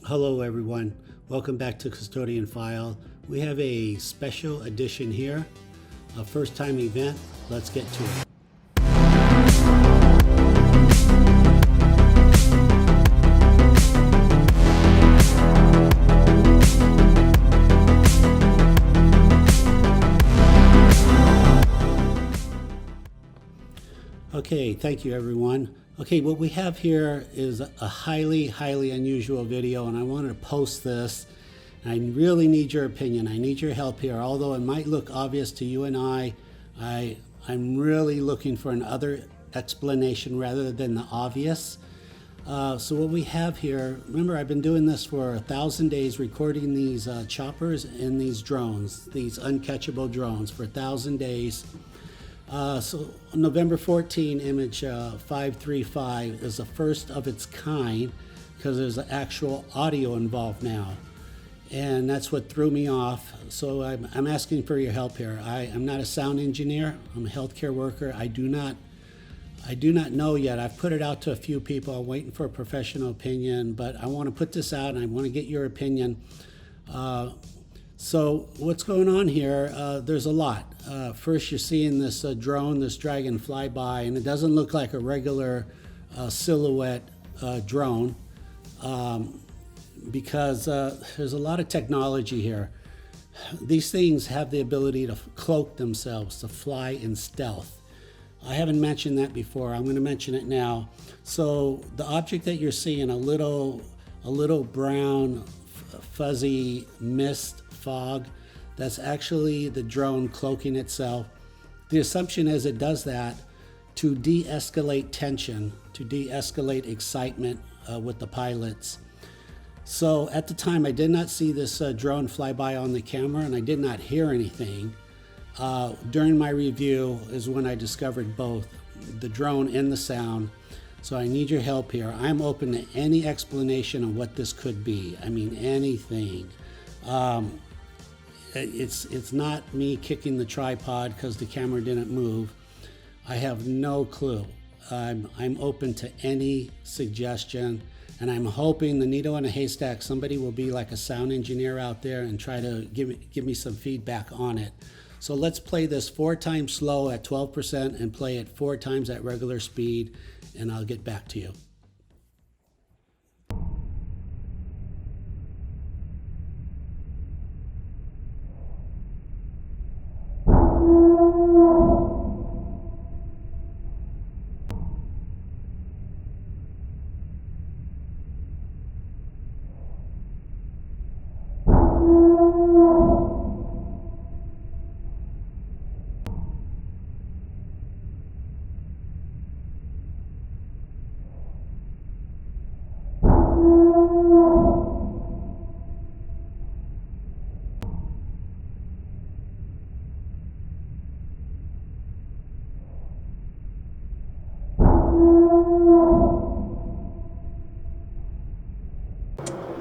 Hello everyone, welcome back to Custodian File. We have a special edition here, a first time event. Let's get to it. Okay, thank you everyone. Okay, what we have here is a highly unusual video, and I wanted to post this. I really need your opinion. I need your help here. Although it might look obvious to you and I'm really looking for another explanation rather than the obvious. So what we have here, remember I've been doing this for 1,000 days, recording these choppers and these drones, these uncatchable drones for 1,000 days. So November 14 image 535 is the first of its kind because there's actual audio involved now, and that's what threw me off. So I'm asking for your help here. I'm not a sound engineer. I'm a healthcare worker. I do not know yet. I've put it out to a few people. I'm waiting for a professional opinion, but I want to put this out and I want to get your opinion. So what's going on here? There's a lot. First, you're seeing this drone, this dragon fly by, and it doesn't look like a regular silhouette drone because there's a lot of technology here. These things have the ability to cloak themselves, to fly in stealth. I haven't mentioned that before. I'm going to mention it now. So the object that you're seeing, a little brown fuzzy mist fog, that's actually the drone cloaking itself. The assumption is it does that to de-escalate tension, to de-escalate excitement with the pilots. So at the time I did not see this drone fly by on the camera, and I did not hear anything. During my review is when I discovered both the drone and the sound. So I need your help here. I'm open to any explanation of what this could be. I mean, anything. It's not me kicking the tripod because the camera didn't move. I have no clue. I'm open to any suggestion, and I'm hoping the needle in a haystack, somebody will be like a sound engineer out there and try to give me some feedback on it. So let's play this 4 times slow at 12% and play it 4 times at regular speed, and I'll get back to you.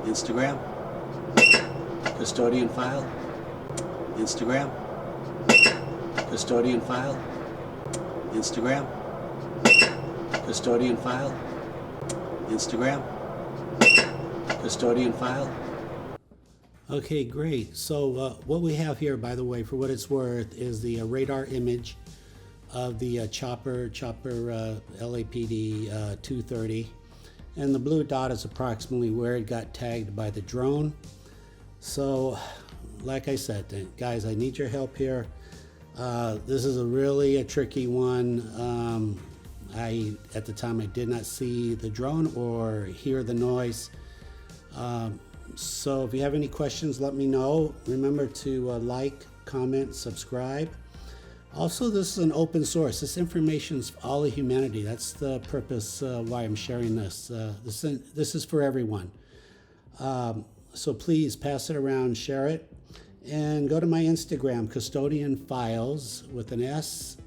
Instagram, custodian file, Instagram, custodian file, Instagram, custodian file, Instagram, custodian file. Okay, great. So what we have here, by the way, for what it's worth, is the radar image of the chopper LAPD 230. And the blue dot is approximately where it got tagged by the drone. So, like I said, guys, I need your help here. This is really a tricky one. At the time, I did not see the drone or hear the noise. So if you have any questions, let me know. Remember to like, comment, subscribe. Also, this is an open source. This information is all of humanity. That's the purpose why I'm sharing this. This is for everyone. So please pass it around, share it, and go to my Instagram, Custodian Files with an S,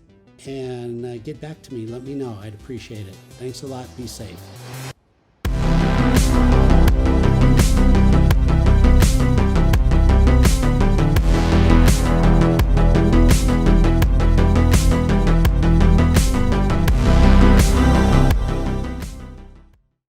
and get back to me. Let me know. I'd appreciate it. Thanks a lot. Be safe.